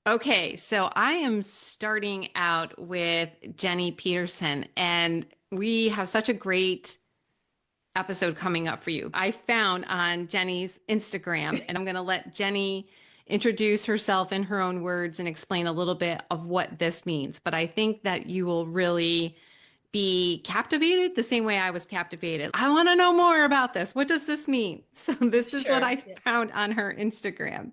Okay, so I am starting out with Jenny Peterson, and we have such a great episode coming up for you. I found on Jenny's Instagram, and I'm going to let Jenny introduce herself in her own words and explain a little bit of what this means. But I think that you will really be captivated the same way I was captivated. I want to know more about this. What does this mean? So, this is what Sure. I Yeah. found on her Instagram.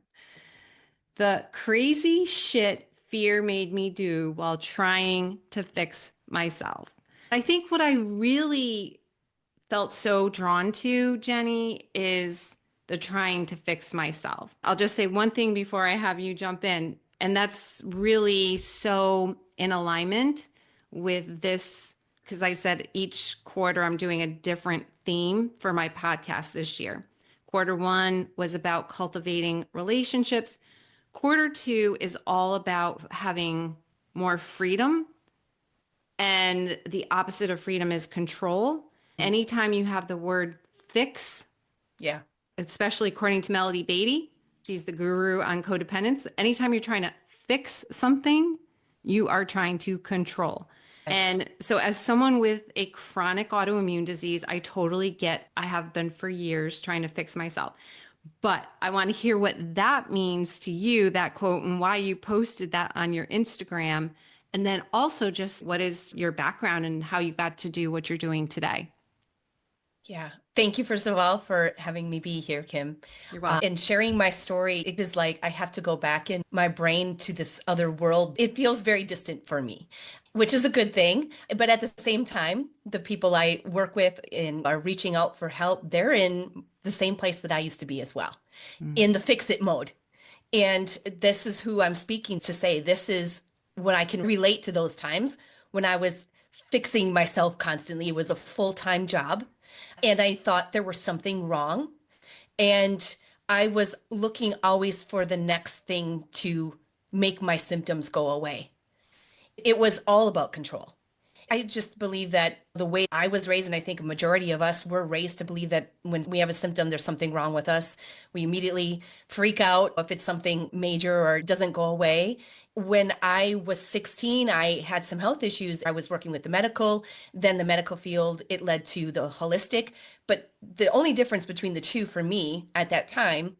The crazy shit fear made me do while trying to fix myself. I think what I really felt so drawn to, Jenny, is the trying to fix myself. I'll just say one thing before I have you jump in, and that's really so in alignment with this, because I said each quarter I'm doing a different theme for my podcast this year. Quarter one was about cultivating relationships. Quarter two is all about having more freedom, and the opposite of freedom is control. Anytime you have the word fix, Yeah. especially according to Melody Beatty, she's the guru on codependence. Anytime you're trying to fix something, you are trying to control. Yes. And so, as someone with a chronic autoimmune disease, I totally get, I have been for years trying to fix myself. But I want to hear what that means to you, that quote, and why you posted that on your Instagram. And then also just what is your background and how you got to do what you're doing today. Yeah. Thank you, first of all, for having me be here, Kim. You're welcome. And sharing my story, it is like I have to go back in my brain to this other world. It feels very distant for me, which is a good thing. But at the same time, the people I work with and are reaching out for help, they're in the same place that I used to be as well, in the fix it mode. And this is who I'm speaking to say, this is when I can relate to those times when I was fixing myself constantly. It was a full-time job. And I thought there was something wrong. And I was looking always for the next thing to make my symptoms go away. It was all about control. I just believe that the way I was raised, and I think a majority of us were raised to believe that when we have a symptom, there's something wrong with us. We immediately freak out if it's something major or it doesn't go away. When I was 16, I had some health issues. I was working with the medical, then the medical field, it led to the holistic. But the only difference between the two for me at that time,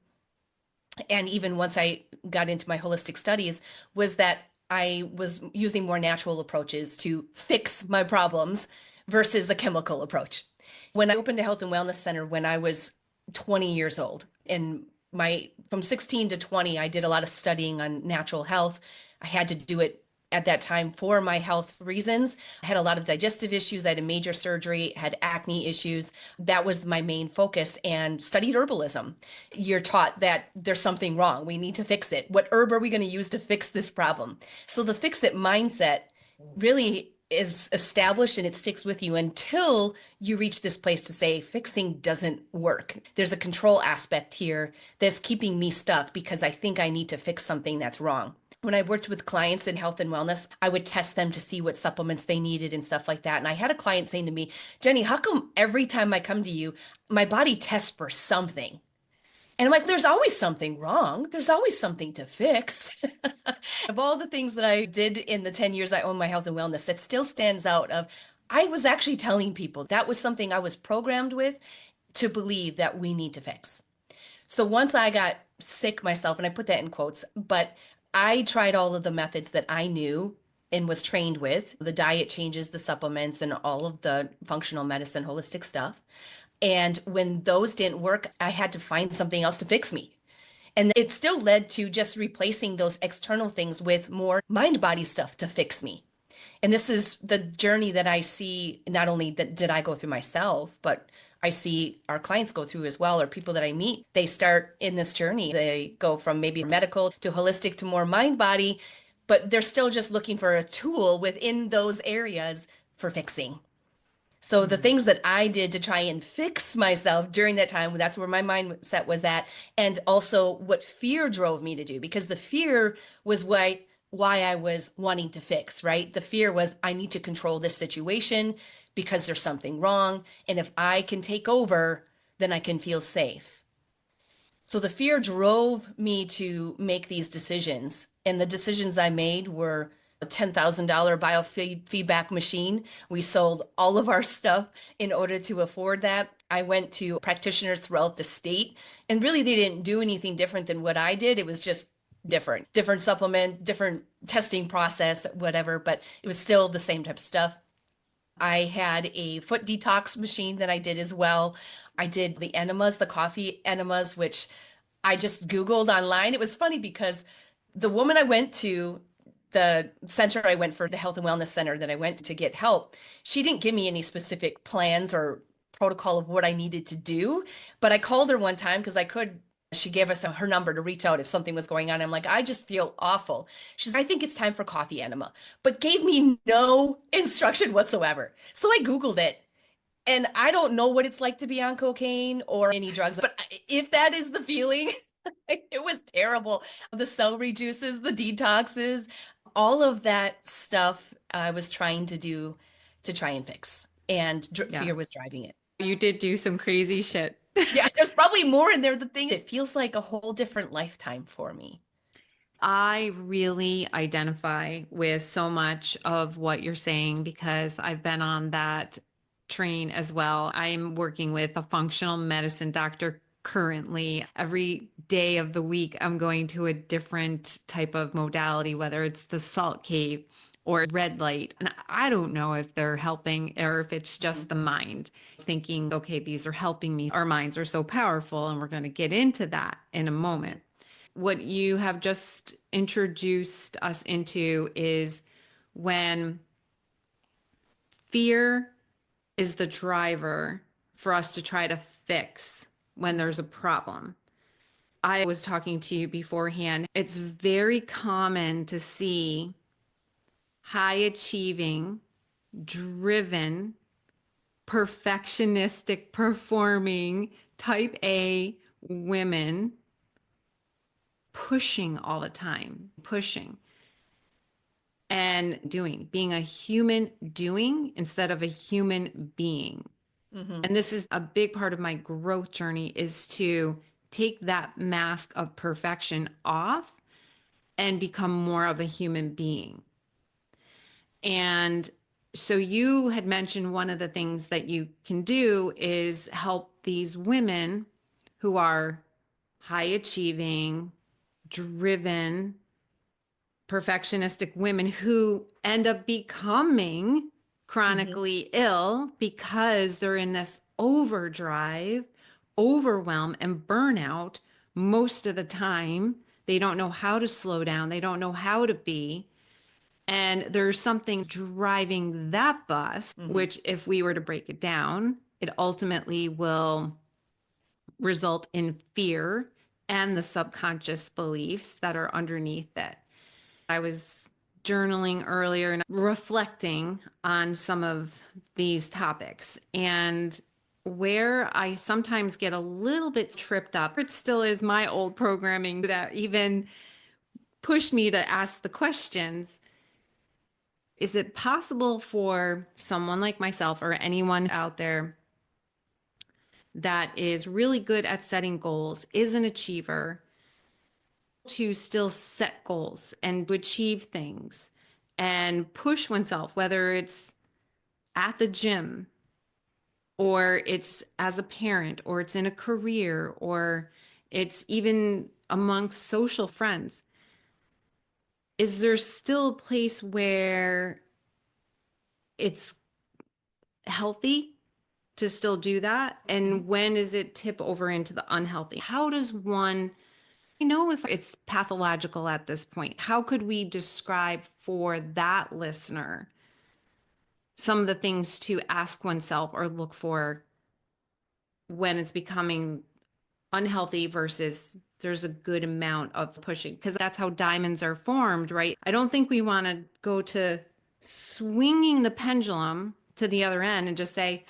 and even once I got into my holistic studies, was that I was using more natural approaches to fix my problems versus a chemical approach. When I opened a health and wellness center when I was 20 years old, and my from 16 to 20, I did a lot of studying on natural health. I had to do it at that time for my health reasons. I had a lot of digestive issues. I had a major surgery, had acne issues. That was my main focus, and studied herbalism. You're taught that there's something wrong. We need to fix it. What herb are we going to use to fix this problem? So the fix it mindset really is established and it sticks with you until you reach this place to say fixing doesn't work. There's a control aspect here that's keeping me stuck because I think I need to fix something that's wrong. When I worked with clients in health and wellness, I would test them to see what supplements they needed and stuff like that. And I had a client saying to me, Jenny, how come every time I come to you, my body tests for something? And I'm like, there's always something wrong. There's always something to fix. Of all the things that I did in the 10 years I own my health and wellness, it still stands out of I was actually telling people that was something I was programmed with to believe that we need to fix. So once I got sick myself, and I put that in quotes, but I tried all of the methods that I knew and was trained with, the diet changes, the supplements, and all of the functional medicine, holistic stuff. And when those didn't work, I had to find something else to fix me. And it still led to just replacing those external things with more mind body stuff to fix me. And this is the journey that I see, not only that did I go through myself, but I see our clients go through as well, or people that I meet. They start in this journey. They go from maybe medical to holistic to more mind body, but they're still just looking for a tool within those areas for fixing. So the things that I did to try and fix myself during that time, that's where my mindset was at. And also what fear drove me to do, because the fear was why I was wanting to fix, right? The fear was I need to control this situation because there's something wrong. And if I can take over, then I can feel safe. So the fear drove me to make these decisions And the decisions I made were a $10,000 biofeedback machine. We sold all of our stuff in order to afford that. I went to practitioners throughout the state, and really they didn't do anything different than what I did. It was just different supplement, different testing process, whatever, but it was still the same type of stuff. I had a foot detox machine that I did as well. I did the enemas, the coffee enemas, which I just Googled online. It was funny because the woman I went to, the center I went for, the health and wellness center that I went to get help, she didn't give me any specific plans or protocol of what I needed to do. But I called her one time because I could. She gave us her number to reach out if something was going on. I'm like, I just feel awful. She's, I think it's time for coffee enema, but gave me no instruction whatsoever. So I Googled it. And I don't know what it's like to be on cocaine or any drugs, but if that is the feeling, it was terrible. The celery juices, the detoxes, all of that stuff I was trying to do to try and fix. And Yeah. fear was driving it. You did do some crazy shit. Yeah, there's probably more in there. The thing, it feels like a whole different lifetime for me. I really identify with so much of what you're saying because I've been on that train as well. I'm working with a functional medicine doctor currently. Every day of the week, I'm going to a different type of modality, whether it's the salt cave or red light. And I don't know if they're helping or if it's Mhm. just the mind thinking, okay, these are helping me. Our minds are so powerful, and we're going to get into that in a moment. What you have just introduced us into is when fear is the driver for us to try to fix when there's a problem. I was talking to you beforehand. It's very common to see high achieving, driven, perfectionistic performing type A women pushing all the time, pushing and doing, being a human doing instead of a human being. Mhm. And this is a big part of my growth journey is to take that mask of perfection off and become more of a human being. And so you had mentioned one of the things that you can do is help these women who are high achieving, driven, perfectionistic women who end up becoming Mhm. chronically ill because they're in this overdrive, overwhelm, and burnout most of the time. They don't know how to slow down, they don't know how to be. And there's something driving that bus, Mhm. which, if we were to break it down, it ultimately will result in fear and the subconscious beliefs that are underneath it. I was journaling earlier and reflecting on some of these topics. And where I sometimes get a little bit tripped up, it still is my old programming that even pushed me to ask the questions. Is it possible for someone like myself or anyone out there that is really good at setting goals, is an achiever, to still set goals and to achieve things and push oneself, whether it's at the gym or it's as a parent or it's in a career or it's even amongst social friends? Is there still a place where it's healthy to still do that? Mhm. And when does it tip over into the unhealthy? How does one know if it's pathological at this point? How could we describe for that listener some of the things to ask oneself or look for when it's becoming unhealthy versus there's a good amount of pushing? Because that's how diamonds are formed, right? I don't think we want to go to swinging the pendulum to the other end and just say,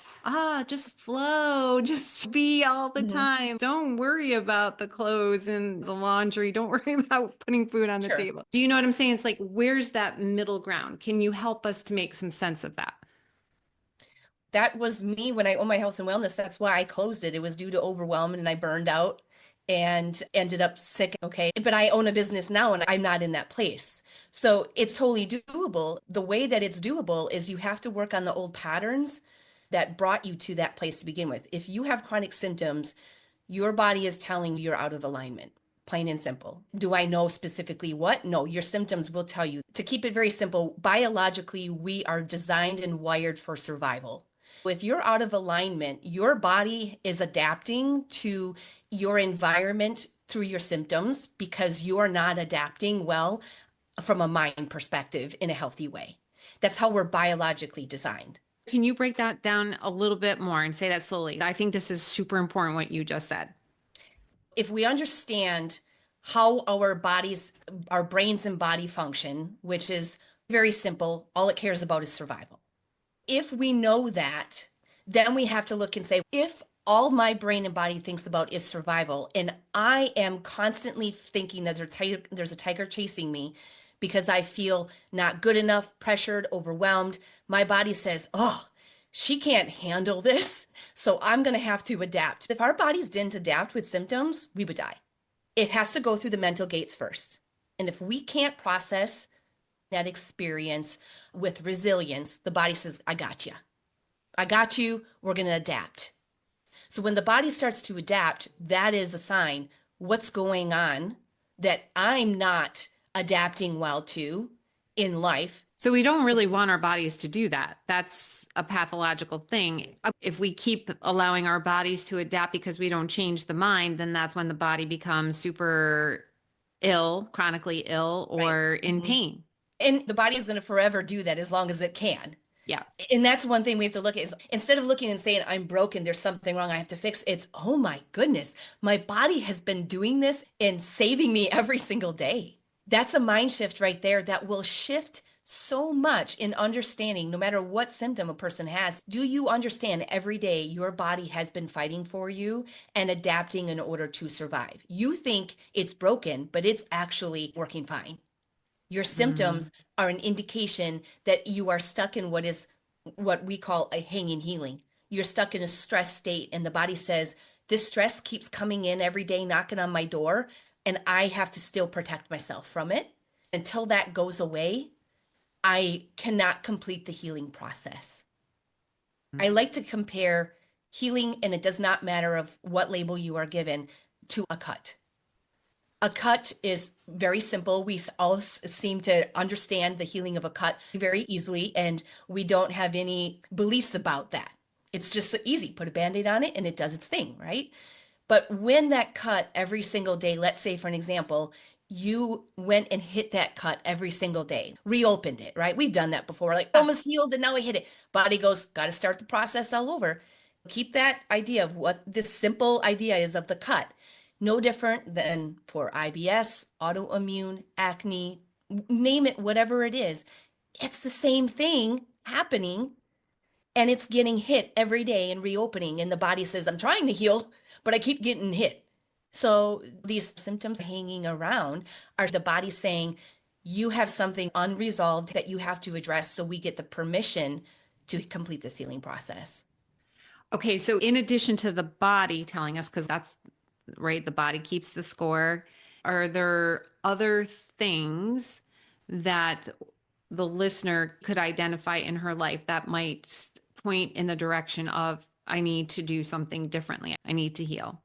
just flow, just be all the Mhm. time. Don't worry about the clothes and the laundry. Don't worry about putting food on the Sure. table. Do you know what I'm saying? It's like, where's that middle ground? Can you help us to make some sense of that? That was me when I owned my health and wellness. That's why I closed it. It was due to overwhelm and I burned out. and ended up sick. Okay. But I own a business now and I'm not in that place. So it's totally doable. The way that it's doable is you have to work on the old patterns that brought you to that place to begin with. If you have chronic symptoms, your body is telling you you're out of alignment, plain and simple. Do I know specifically what? No, your symptoms will tell you. To keep it very simple, biologically, we are designed and wired for survival. If you're out of alignment, your body is adapting to your environment through your symptoms because you're not adapting well from a mind perspective in a healthy way. That's how we're biologically designed. Can you break that down a little bit more and say that slowly? I think this is super important what you just said. If we understand how our bodies, our brains and body function, which is very simple, all it cares about is survival. If we know that, then we have to look and say, if all my brain and body thinks about is survival, and I am constantly thinking that there's a tiger chasing me because I feel not good enough, pressured, overwhelmed, my body says, oh, she can't handle this. So I'm going to have to adapt. If our bodies didn't adapt with symptoms, we would die. It has to go through the mental gates first. And if we can't process that experience with resilience, the body says, I got you. I got you. We're going to adapt. So when the body starts to adapt, that is a sign what's going on that I'm not adapting well to in life. So we don't really want our bodies to do that. That's a pathological thing. If we keep allowing our bodies to adapt because we don't change the mind, then that's when the body becomes super ill, chronically ill, Right. or in Mhm. pain. And the body is going to forever do that as long as it can. Yeah. And that's one thing we have to look at is instead of looking and saying, I'm broken, there's something wrong, I have to fix, it's, oh my goodness, my body has been doing this and saving me every single day. That's a mind shift right there that will shift so much in understanding no matter what symptom a person has. Do you understand every day your body has been fighting for you and adapting in order to survive? You think it's broken, but it's actually working fine. Your Mm. symptoms are an indication that you are stuck in what we call a hanging healing. You're stuck in a stress state, and the body says, this stress keeps coming in every day, knocking on my door, and I have to still protect myself from it. Until that goes away, I cannot complete the healing process. I like to compare healing, and it does not matter of what label you are given, to a cut. A cut is very simple. We all seem to understand the healing of a cut very easily, and we don't have any beliefs about that. It's just so easy. Put a band aid on it and it does its thing, right? But when that cut every single day, let's say for an example, you went and hit that cut every single day, reopened it, right? We've done that before, like almost healed and now we hit it. Body goes, got to start the process all over. Keep that idea of what this simple idea is of the cut. No different than for IBS, autoimmune, acne, name it, whatever it is. It's the same thing happening and it's getting hit every day and reopening. And the body says, I'm trying to heal, but I keep getting hit. So these symptoms hanging around are the body saying, you have something unresolved that you have to address. So we get the permission to complete this healing process. Okay, so in addition to the body telling us, because that's right, the body keeps the score, are there other things that the listener could identify in her life that might point in the direction of, I need to do something differently? I need to heal.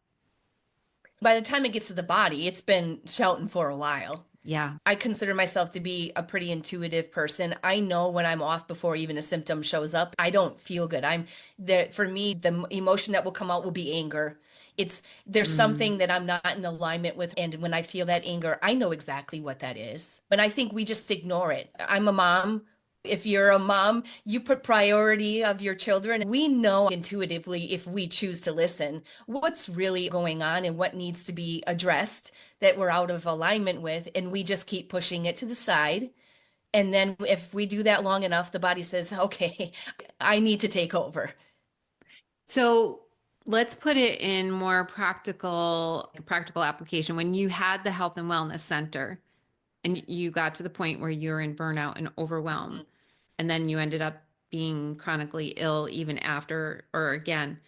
By the time it gets to the body, it's been shouting for a while. Yeah. I consider myself to be a pretty intuitive person. I know when I'm off before even a symptom shows up. I don't feel good. I'm there for me, the emotion that will come out will be anger. It's there's Mm. something that I'm not in alignment with. And when I feel that anger, I know exactly what that is. But I think we just ignore it. I'm a mom. If you're a mom, you put priority of your children. We know intuitively if we choose to listen what's really going on and what needs to be addressed that we're out of alignment with, and we just keep pushing it to the side. And then if we do that long enough, the body says, okay, I need to take over. So let's put it in more practical application. When you had the health and wellness center and you got to the point where you're in burnout and overwhelm, and then you ended up being chronically ill even after or again,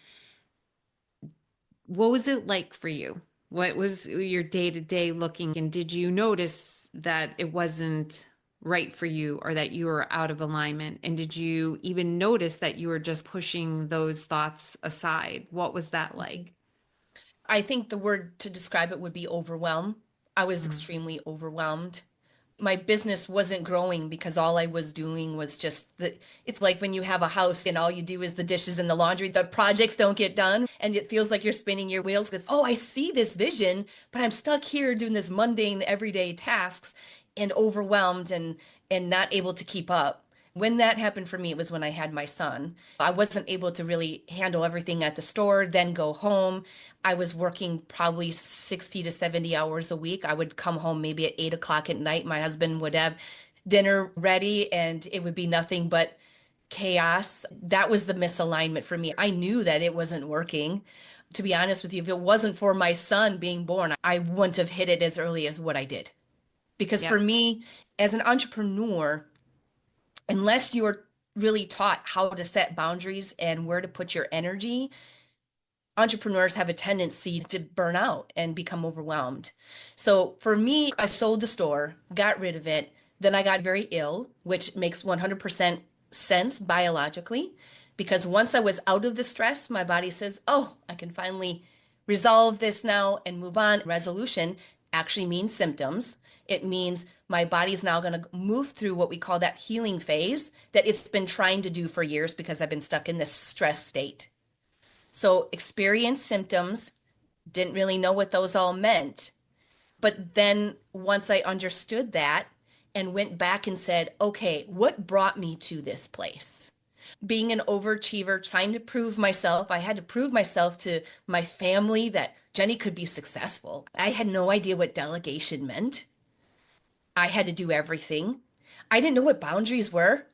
what was it like for you? What was your day to day looking? And did you notice that it wasn't right for you or that you were out of alignment? And did you even notice that you were just pushing those thoughts aside? What was that like? I think the word to describe it would be overwhelm. I was Mm. extremely overwhelmed. My business wasn't growing because all I was doing was just it's like when you have a house and all you do is the dishes and the laundry, the projects don't get done and it feels like you're spinning your wheels because, oh, I see this vision, but I'm stuck here doing this mundane everyday tasks and overwhelmed and not able to keep up. When that happened for me, it was when I had my son. I wasn't able to really handle everything at the store, then go home. I was working probably 60 to 70 hours a week. I would come home maybe at 8 o'clock at night. My husband would have dinner ready and it would be nothing but chaos. That was the misalignment for me. I knew that it wasn't working. To be honest with you, if it wasn't for my son being born, I wouldn't have hit it as early as what I did. Because for Yep. me, as an entrepreneur, unless you're really taught how to set boundaries and where to put your energy, entrepreneurs have a tendency to burn out and become overwhelmed. So for me, I sold the store, got rid of it. Then I got very ill, which makes 100% sense biologically, because once I was out of the stress, my body says, oh, I can finally resolve this now and move on. Resolution actually means symptoms. It means my body's now going to move through what we call that healing phase that it's been trying to do for years because I've been stuck in this stress state. So experienced symptoms, didn't really know what those all meant. But then once I understood that and went back and said, okay, what brought me to this place? Being an overachiever, trying to prove myself, I had to prove myself to my family that Jenny could be successful. I had no idea what delegation meant. I had to do everything. I didn't know what boundaries were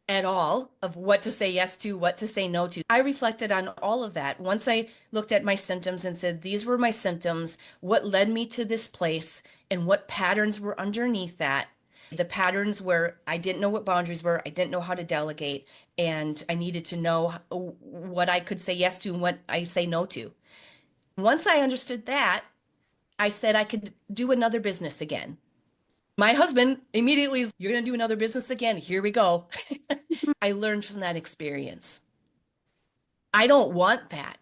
at all of what to say yes to, what to say no to. I reflected on all of that. Once I looked at my symptoms and said, these were my symptoms, what led me to this place, and what patterns were underneath that. The patterns where I didn't know what boundaries were, I didn't know how to delegate, and I needed to know what I could say yes to and what I say no to. Once I understood that, I said I could do another business again. My husband immediately, you're going to do another business again. Here we go. I learned from that experience. I don't want that.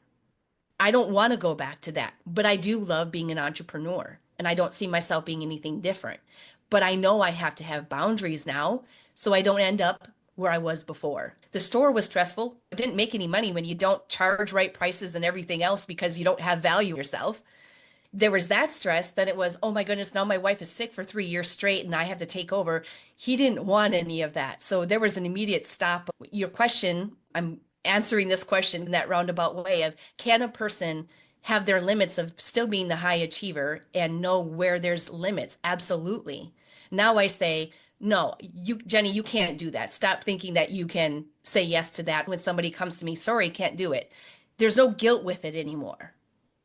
I don't want to go back to that, but I do love being an entrepreneur and I don't see myself being anything different. But I know I have to have boundaries now so I don't end up where I was before. The store was stressful. I didn't make any money when you don't charge right prices and everything else because you don't have value yourself. There was that stress. Then it was, oh my goodness, now my wife is sick for 3 years straight and I have to take over. He didn't want any of that. So there was an immediate stop. Your question, I'm answering this question in that roundabout way of, can a person have their limits of still being the high achiever and know where there's limits? Absolutely. Now I say, no, you, Jenny, you can't do that. Stop thinking that you can say yes to that when somebody comes to me, sorry, can't do it. There's no guilt with it anymore.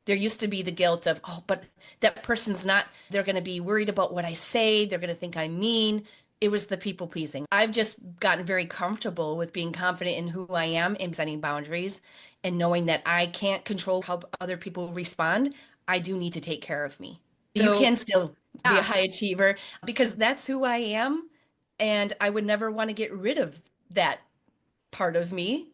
There used to be the guilt of, oh, but that person's not, they're going to be worried about what I say. They're going to think I'm mean. It was the people pleasing. I've just gotten very comfortable with being confident in who I am and setting boundaries and knowing that I can't control how other people respond. I do need to take care of me. You can So, still be a yeah, high achiever because that's who I am. And I would never want to get rid of that part of me.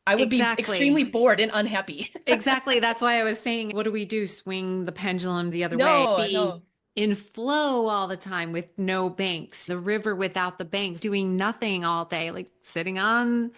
I would be extremely exactly. bored and unhappy. Exactly. That's why I was saying, what do we do? Swing the pendulum the other way. No, Be no. in flow all the time with no banks, the river without the banks, doing nothing all day, like sitting on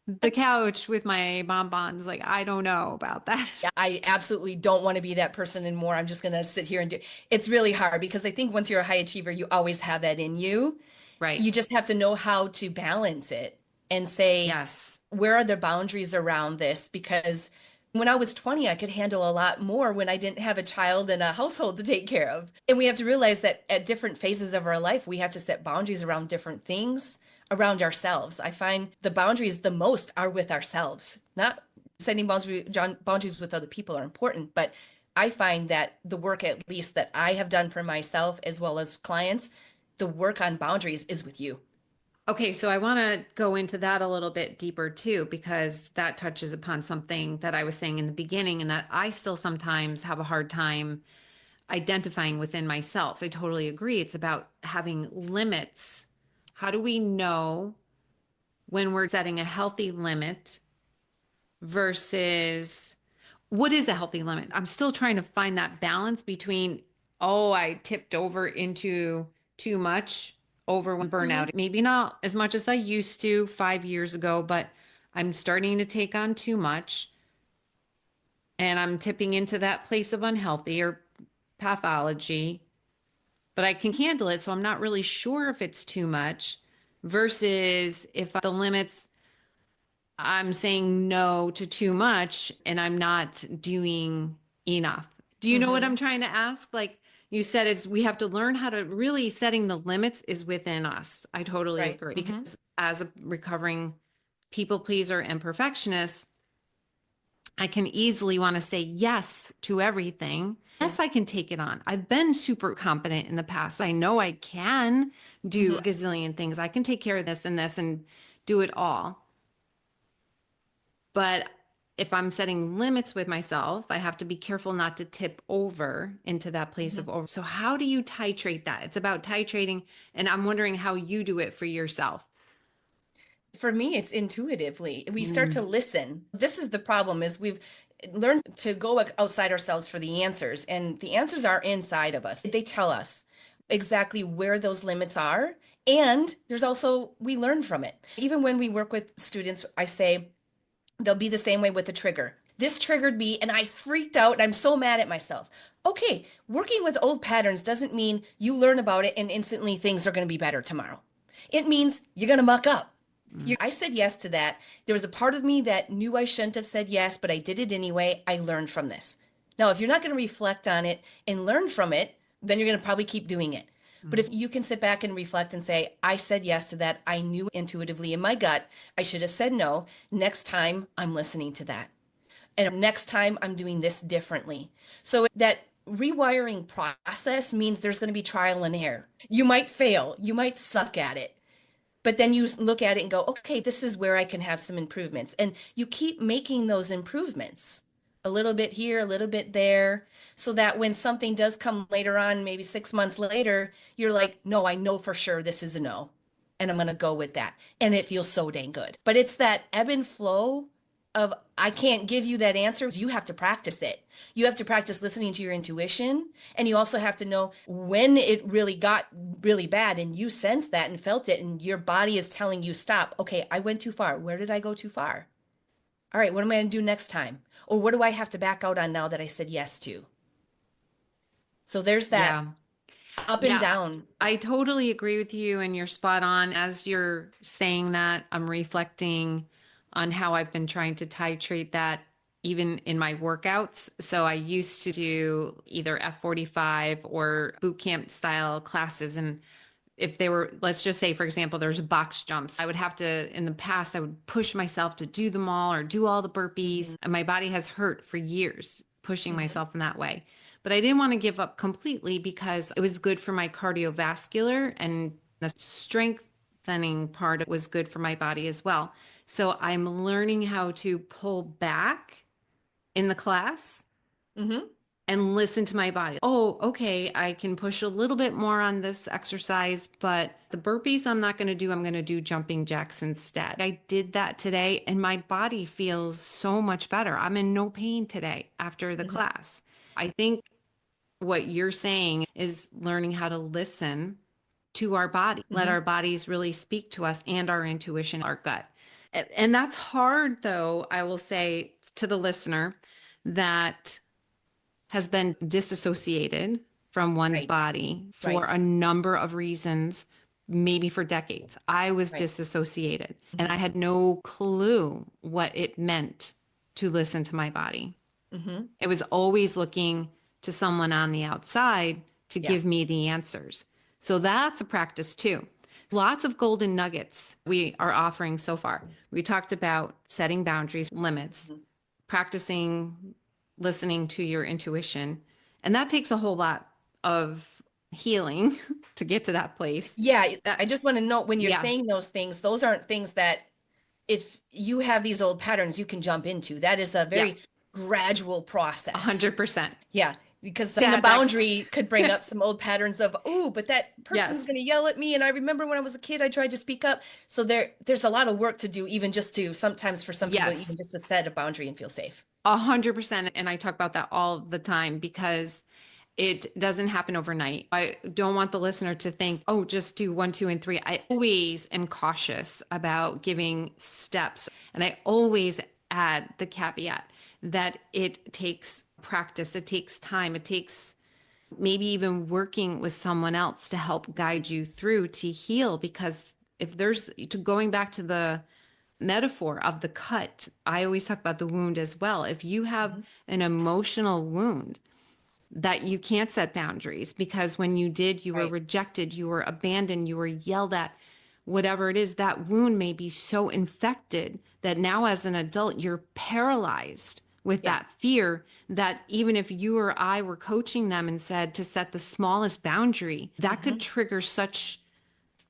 the couch with my bonbons. Like, I don't know about that. Yeah, I absolutely don't want to be that person anymore. I'm just going to sit here and do it's really hard because I think once you're a high achiever, you always have that in you. Right. You just have to know how to balance it and say, Yes. where are the boundaries around this? Because when I was 20, I could handle a lot more when I didn't have a child and a household to take care of. And we have to realize that at different phases of our life, we have to set boundaries around different things around ourselves. I find the boundaries the most are with ourselves, not setting boundaries with other people are important, but I find that the work, at least that I have done for myself as well as clients, the work on boundaries is with you. Okay, so I want to go into that a little bit deeper too, because that touches upon something that I was saying in the beginning, and that I still sometimes have a hard time identifying within myself. So I totally agree. It's about having limits. How do we know when we're setting a healthy limit versus what is a healthy limit? I'm still trying to find that balance between, oh, I tipped over into too much over one Mhm. burnout. Maybe not as much as I used to 5 years ago, but I'm starting to take on too much and I'm tipping into that place of unhealthy or pathology, but I can handle it. So I'm not really sure if it's too much versus if the limits I'm saying no to too much and I'm not doing enough. Do you know what I'm Mhm. trying to ask? Like you said, it's we have to learn how to really setting the limits is within us. I totally Right. agree. Mhm. Because as a recovering people pleaser and perfectionist, I can easily want to say yes to everything. Yes, I can take it on. I've been super competent in the past. I know I can do Mhm. a gazillion things. I can take care of this and do it all. But if I'm setting limits with myself, I have to be careful not to tip over into that place of Mhm. over. So, how do you titrate that? It's about titrating. And I'm wondering how you do it for yourself. For me, it's intuitively. We start to Mm, listen. This is the problem is we've learned to go outside ourselves for the answers, and the answers are inside of us. They tell us exactly where those limits are. And there's also, we learn from it. Even when we work with students, I say, they'll be the same way with the trigger. This triggered me and I freaked out and I'm so mad at myself. Okay, working with old patterns doesn't mean you learn about it and instantly things are going to be better tomorrow. It means you're going to muck up. mm, I said yes to that. There was a part of me that knew I shouldn't have said yes, but I did it anyway. I learned from this. Now, if you're not going to reflect on it and learn from it, then you're going to probably keep doing it. But mm. if you can sit back and reflect and say, I said yes to that, I knew intuitively in my gut I should have said no. Next time I'm listening to that. And next time I'm doing this differently. So that rewiring process means there's going to be trial and error. You might fail, you might suck at it, but then you look at it and go, okay, this is where I can have some improvements. And you keep making those improvements a little bit here, a little bit there, so that when something does come later on, maybe 6 months later, you're like, no, I know for sure this is a no. And I'm going to go with that. And it feels so dang good. But it's that ebb and flow of, I can't give you that answer. You have to practice it. You have to practice listening to your intuition. And you also have to know when it really got really bad and you sense that and felt it. And your body is telling you, stop. Okay, I went too far. Where did I go too far? All right, what am I going to do next time? Or what do I have to back out on now that I said yes to? So there's that Yeah. up and Yeah. down. I totally agree with you, and you're spot on. As you're saying that, I'm reflecting on how I've been trying to titrate that even in my workouts. So I used to do either F45 or boot camp style classes. And if they were, let's just say, for example, there's box jumps, I would have to, in the past, I would push myself to do them all or do all the burpees. Mm-hmm, And my body has hurt for years pushing mm-hmm, myself in that way. But I didn't want to give up completely because it was good for my cardiovascular and the strengthening part was good for my body as well. So I'm learning how to pull back in the class mm-hmm, and listen to my body. Oh, okay, I can push a little bit more on this exercise, but the burpees I'm not going to do. I'm going to do jumping jacks instead. I did that today and my body feels so much better. I'm in no pain today after the mm-hmm, class. I think what you're saying is learning how to listen to our body, let mm-hmm. our bodies really speak to us and our intuition, our gut. And that's hard, though, I will say to the listener that has been disassociated from one's Right, body for right, a number of reasons, maybe for decades. I was right. disassociated and Mm-hmm, I had no clue what it meant to listen to my body. mm-hmm. It was always looking to someone on the outside to Yeah. give me the answers. So that's a practice too. Lots of golden nuggets we are offering so far. We talked about setting boundaries, limits, Mm-hmm. practicing listening to your intuition. And that takes a whole lot of healing to get to that place. Yeah, I That, just want to know when you're yeah, saying those things, those aren't things that if you have these old patterns, you can jump into. That is a yeah, very gradual process. 100%. Yeah, because setting a Sad that, boundary could bring up some old patterns of, oh, but that person's yes, going to yell at me. And I remember when I was a kid, I tried to speak up. So there's a lot of work to do, even just to sometimes for some people, even yes, just to set a boundary and feel safe. 100%. And I talk about that all the time because it doesn't happen overnight. I don't want the listener to think, oh, just do one, two, and three. I always am cautious about giving steps. And I always add the caveat that it takes practice, it takes time, it takes maybe even working with someone else to help guide you through to heal. Because if there's to going back to the metaphor of the cut, I always talk about the wound as well. If you have Mhm. an emotional wound, that you can't set boundaries because when you did, you were Right. rejected, you were abandoned, you were yelled at, whatever it is, that wound may be so infected that now as an adult, you're paralyzed with Yeah. that fear that even if you or I were coaching them and said to set the smallest boundary, that could Hmm. trigger such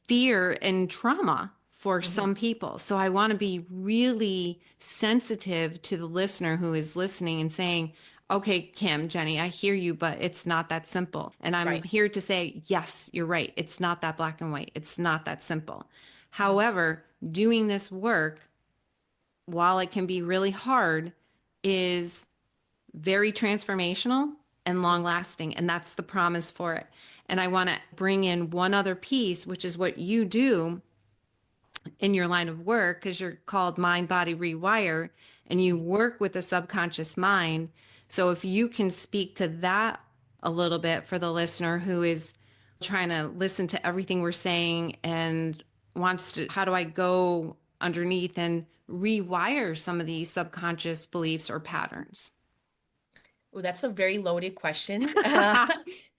fear and trauma for Hmm. some people. So I want to be really sensitive to the listener who is listening and saying, okay, Kim, Jenny, I hear you, but it's not that simple. And I'm Right. here to say, yes, you're right. It's not that black and white. It's not that simple. Mhm. However, doing this work, while it can be really hard, is very transformational and long lasting. And that's the promise for it. And I want to bring in one other piece, which is what you do in your line of work because you're called mind body rewire and you work with the subconscious mind. So if you can speak to that a little bit for the listener who is trying to listen to everything we're saying and wants to, how do I go underneath and rewire some of these subconscious beliefs or patterns? Oh, that's a very loaded question.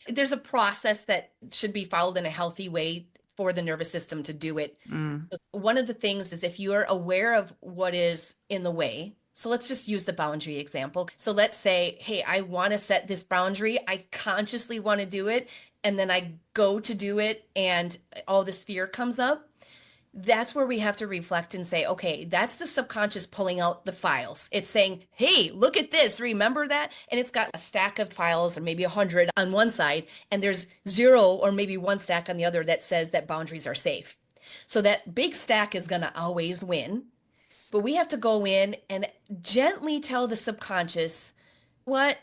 There's a process that should be followed in a healthy way for the nervous system to do it. Mm, So one of the things is if you're aware of what is in the way. So let's just use the boundary example. So let's say, hey, I want to set this boundary. I consciously want to do it. And then I go to do it and all this fear comes up. That's where we have to reflect and say, okay, that's the subconscious pulling out the files. It's saying, hey, look at this. Remember that? And it's got a stack of files or maybe 100 on one side, and there's zero or maybe one stack on the other that says that boundaries are safe. So that big stack is going to always win. But we have to go in and gently tell the subconscious what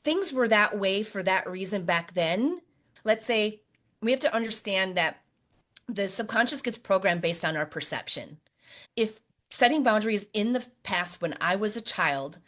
things were that way for that reason back then. Let's say we have to understand that the subconscious gets programmed based on our perception. If setting boundaries in the past when I was a child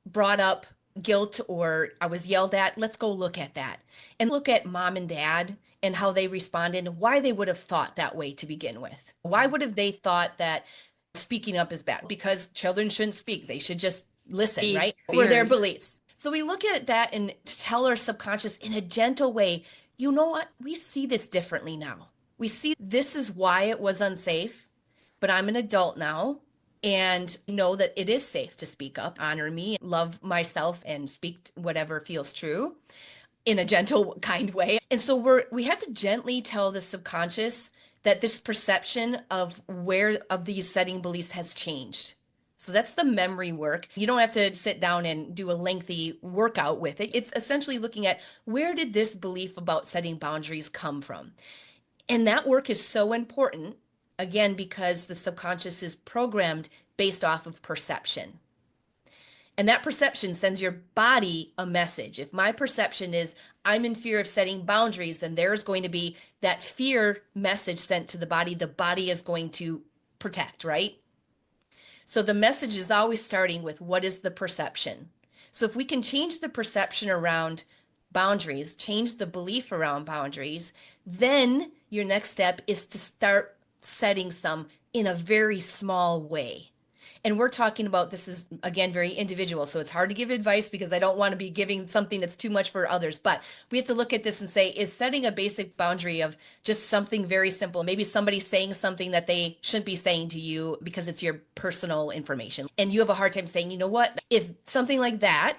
brought up guilt or I was yelled at, let's go look at that and look at mom and dad and how they responded and why they would have thought that way to begin with. Why would have they thought that speaking up is bad? Because children shouldn't speak, they should just listen, be right? Were their heard. beliefs. So we look at that and tell our subconscious in a gentle way, you know what? We see this differently now. We see this is why it was unsafe, but I'm an adult now and know that it is safe to speak up, honor me, love myself, and speak whatever feels true in a gentle, kind way. And so we have to gently tell the subconscious that this perception of where of these setting beliefs has changed. So that's the memory work. You don't have to sit down and do a lengthy workout with it. It's essentially looking at where did this belief about setting boundaries come from? And that work is so important, again, because the subconscious is programmed based off of perception. And that perception sends your body a message. If my perception is I'm in fear of setting boundaries, then there's going to be that fear message sent to the body. The body is going to protect, right? So the message is always starting with what is the perception? So if we can change the perception around boundaries, change the belief around boundaries, then your next step is to start setting some in a very small way. And we're talking about this is again very individual. So it's hard to give advice because I don't want to be giving something that's too much for others. But we have to look at this and say, is setting a basic boundary of just something very simple? Maybe somebody's saying something that they shouldn't be saying to you because it's your personal information. And you have a hard time saying, you know what? If something like that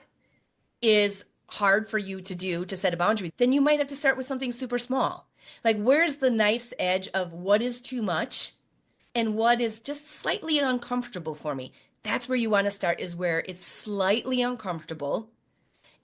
is hard for you to do to set a boundary, then you might have to start with something super small. Like, where's the knife's edge of what is too much and what is just slightly uncomfortable for me? That's where you want to start, is where it's slightly uncomfortable,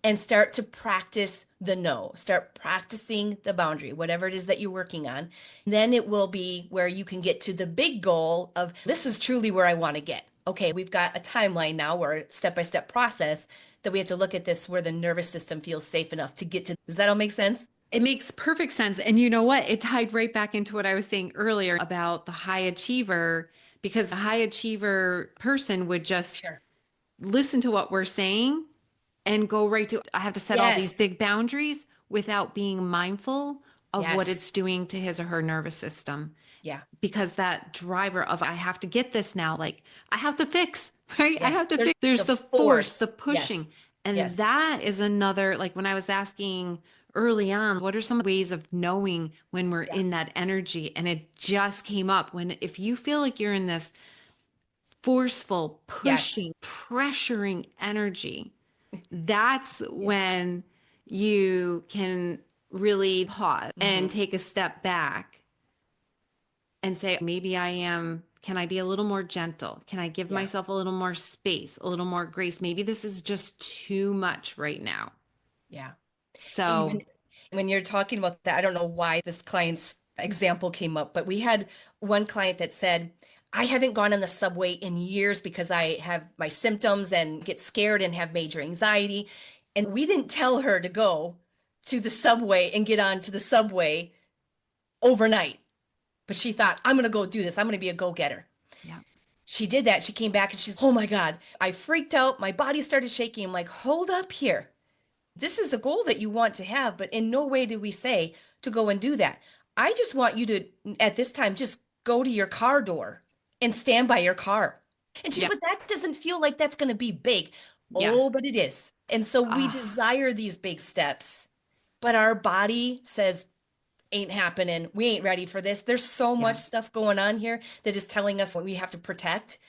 and start to practice the no. Start practicing the boundary, whatever it is that you're working on. Then it will be where you can get to the big goal of, this is truly where I want to get. Okay, we've got a timeline now, or a step-by-step process that we have to look at this where the nervous system feels safe enough to get to. Does that all make sense? It makes perfect sense. And you know what? It tied right back into what I was saying earlier about the high achiever, because a high achiever person would just Sure. listen to what we're saying and go right to, I have to set all these Yes. big boundaries without being mindful of what Yes. it's doing to his or her nervous system. Yeah. Because that driver of, I have to get this now, like I have to fix, right? I Yes. have to There's fix. There's the the force, the force. pushing. Yes. And Yes. that is another, like when I was asking early on, what are some ways of knowing when we're Yeah. in that energy? And it just came up when, if you feel like you're in this forceful, pushing, Yes. pressuring energy, that's Yeah. when you can really pause and Hmm. take a step back and say, maybe I am, can I be a little more gentle? Can I give Yeah. myself a little more space, a little more grace? Maybe this is just too much right now. Yeah. Even So, when you're talking about that, I don't know why this client's example came up, but we had one client that said, I haven't gone on the subway in years because I have my symptoms and get scared and have major anxiety. And we didn't tell her to go to the subway and get onto the subway overnight. But she thought, I'm going to go do this. I'm going to be a go-getter. yeah, She did that. She came back and she's, oh my God, I freaked out. My body started shaking. I'm like, hold up here. This is a goal that you want to have, but in no way do we say to go and do that. I just want you to, at this time, just go to your car door and stand by your car. And she's yeah, like, that doesn't feel like that's going to be big. yeah. Oh, but it is. And so we Ah, desire these big steps, but our body says, ain't happening. We ain't ready for this. There's so much yeah, stuff going on here that is telling us what we have to protect.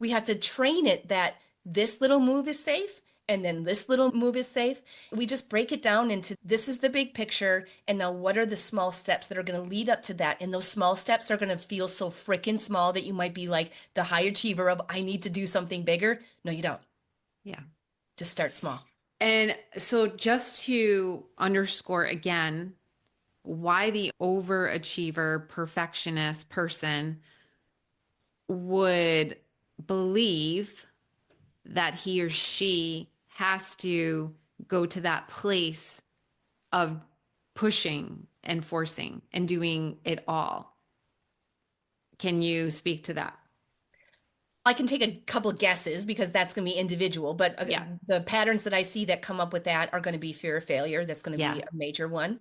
We have to train it that this little move is safe and then this little move is safe. We just break it down into, this is the big picture. And now what are the small steps that are going to lead up to that? And those small steps are going to feel so freaking small that you might be like the high achiever of, I need to do something bigger. No, you don't. yeah. Just start small. And so, just to underscore again, why the overachiever perfectionist person would believe that he or she has to go to that place of pushing and forcing and doing it all. Can you speak to that? I can take a couple of guesses because that's going to be individual, but Yeah. the patterns that I see that come up with that are going to be fear of failure. That's going to Yeah. be a major one.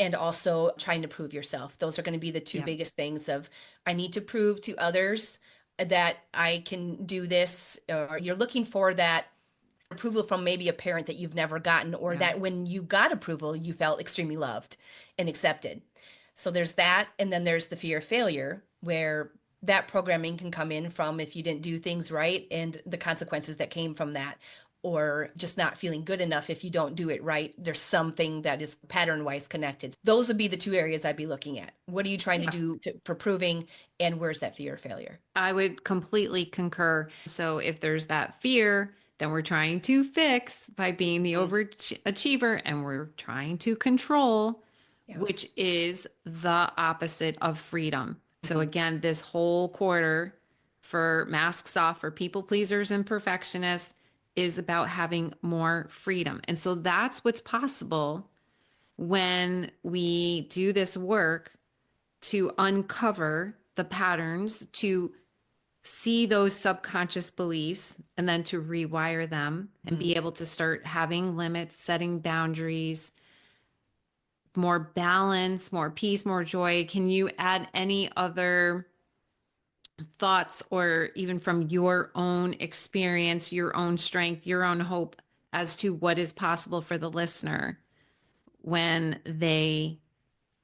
And also trying to prove yourself. Those are going to be the two Yeah. biggest things of, I need to prove to others that I can do this, or you're looking for that approval from maybe a parent that you've never gotten, or Yeah. that when you got approval, you felt extremely loved and accepted. So there's that. And then there's the fear of failure, where that programming can come in from if you didn't do things right and the consequences that came from that, or just not feeling good enough if you don't do it right. There's something that is pattern wise connected. Those would be the two areas I'd be looking at. What are you trying to Yeah. do for proving, and where's that fear of failure? I would completely concur. So if there's that fear, then we're trying to fix by being the Mhm. overachiever and we're trying to control, Yeah. which is the opposite of freedom. So Mhm. again, this whole quarter for masks off for people pleasers and perfectionists is about having more freedom. And so that's what's possible when we do this work to uncover the patterns, to see those subconscious beliefs and then to rewire them and Mhm. be able to start having limits, setting boundaries, more balance, more peace, more joy. Can you add any other thoughts, or even from your own experience, your own strength, your own hope, as to what is possible for the listener when they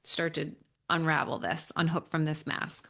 start to unravel this, unhook from this mask?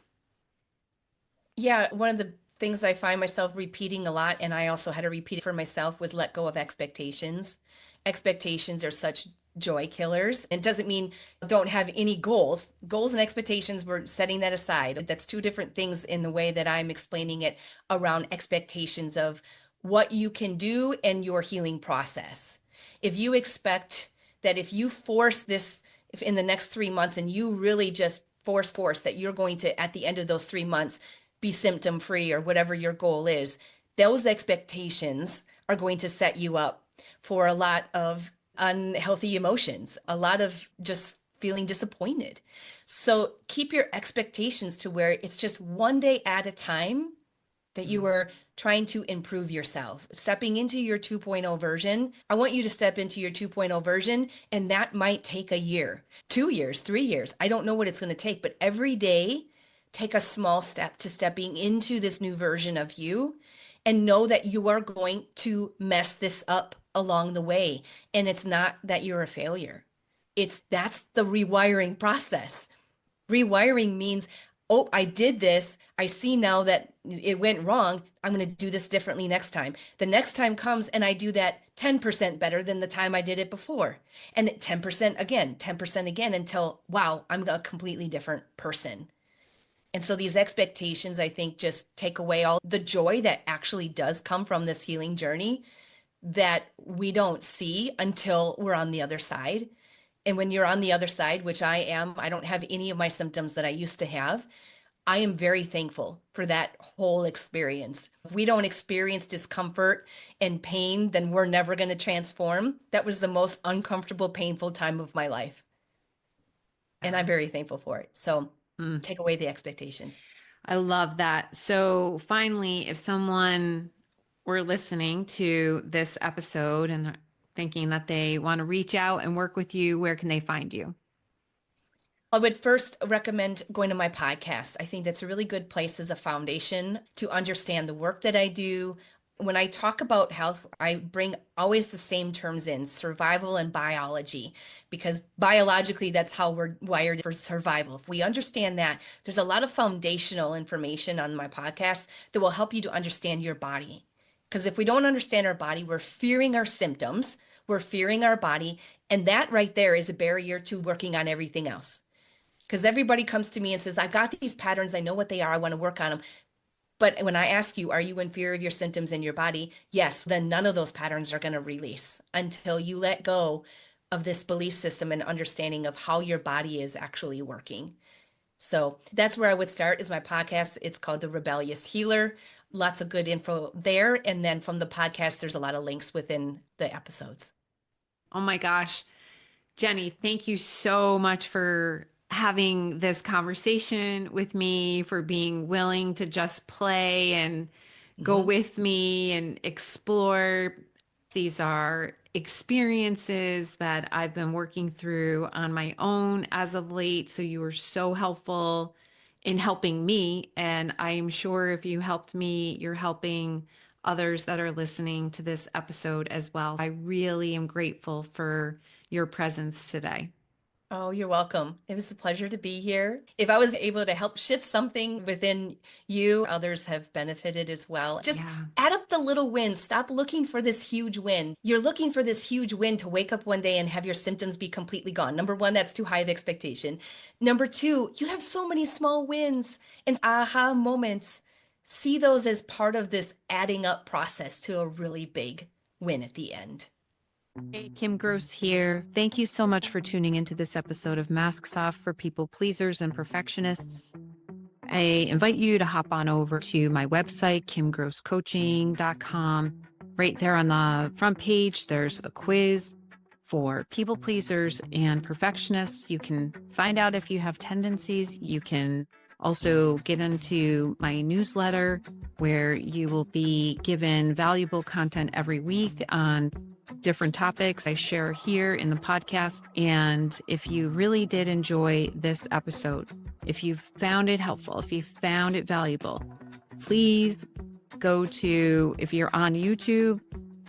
Yeah, one of the things I find myself repeating a lot, and I also had to repeat it for myself, was let go of expectations. Expectations are such joy killers. It doesn't mean don't have any goals. Goals and expectations, we're setting that aside. That's two different things in the way that I'm explaining it around expectations of what you can do and your healing process. If you expect that if you force this if in the next 3 months and you really just force that you're going to, at the end of those 3 months, be symptom free or whatever your goal is, those expectations are going to set you up for a lot of unhealthy emotions, a lot of just feeling disappointed. So keep your expectations to where it's just one day at a time that you are trying to improve yourself, stepping into your 2.0 version. I want you to step into your 2.0 version, and that might take a year, 2 years, 3 years. I don't know what it's going to take, but every day, take a small step to stepping into this new version of you and know that you are going to mess this up along the way. And it's not that you're a failure. That's the rewiring process. Rewiring means, oh, I did this. I see now that it went wrong. I'm going to do this differently next time. The next time comes and I do that 10% better than the time I did it before. And 10% again, 10% again until, wow, I'm a completely different person. And so these expectations, I think, just take away all the joy that actually does come from this healing journey that we don't see until we're on the other side. And when you're on the other side, which I am, I don't have any of my symptoms that I used to have. I am very thankful for that whole experience. If we don't experience discomfort and pain, then we're never going to transform. That was the most uncomfortable, painful time of my life. And I'm very thankful for it. So take away the expectations. I love that. So finally, if someone were listening to this episode and they're thinking that they want to reach out and work with you, where can they find you? I would first recommend going to my podcast. I think that's a really good place as a foundation to understand the work that I do. When I talk about health, I bring always the same terms in survival and biology, because biologically, that's how we're wired for survival. If we understand that, there's a lot of foundational information on my podcast that will help you to understand your body. Because if we don't understand our body, we're fearing our symptoms, we're fearing our body, and that right there is a barrier to working on everything else. Because everybody comes to me and says, I've got these patterns, I know what they are, I want to work on them. But when I ask you, are you in fear of your symptoms in your body? Yes, then none of those patterns are going to release until you let go of this belief system and understanding of how your body is actually working. So that's where I would start is my podcast. It's called The Rebellious Healer. Lots of good info there. And then from the podcast, there's a lot of links within the episodes. Oh my gosh. Jenny, thank you so much for having this conversation with me, for being willing to just play and go with me and explore. These are experiences that I've been working through on my own as of late. So you were so helpful in helping me. And I'm sure if you helped me, you're helping others that are listening to this episode as well. I really am grateful for your presence today. Oh, you're welcome. It was a pleasure to be here. If I was able to help shift something within you, others have benefited as well. Just Yeah. add up the little wins. Stop looking for this huge win. You're looking for this huge win to wake up one day and have your symptoms be completely gone. Number one, that's too high of expectation. Number two, you have so many small wins and aha moments. See those as part of this adding up process to a really big win at the end. Hey, Kim Gross here. Thank you so much for tuning into this episode of Masks Off for People Pleasers and Perfectionists. I invite you to hop on over to my website, kimgrosscoaching.com. Right there on the front page, there's a quiz for people pleasers and perfectionists. You can find out if you have tendencies. You can also get into my newsletter where you will be given valuable content every week on different topics I share here in the podcast. And if you really did enjoy this episode, if you found it helpful, if you found it valuable, please go to, if you're on YouTube,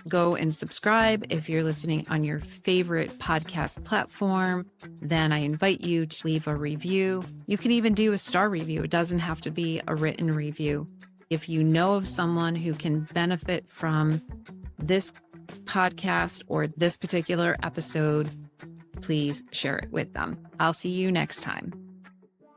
go and subscribe. If you're listening on your favorite podcast platform, then I invite you to leave a review. You can even do a star review. It doesn't have to be a written review. If you know of someone who can benefit from this podcast or this particular episode, please share it with them. I'll see you next time.